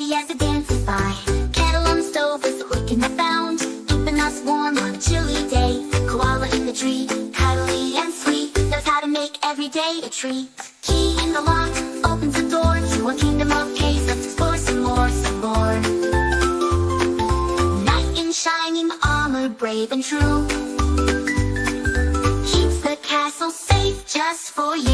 steady as it dances by. Kettle on the stove is quick and bound, keeping us warm on a chilly day. Koala in the tree, cuddly and sweet, knows how to make every day a treat. Key in the lock opens the door to a kingdom of K. Let's explore some more, some more. Knight in shining armor, brave and true, keeps the castle safe just for you.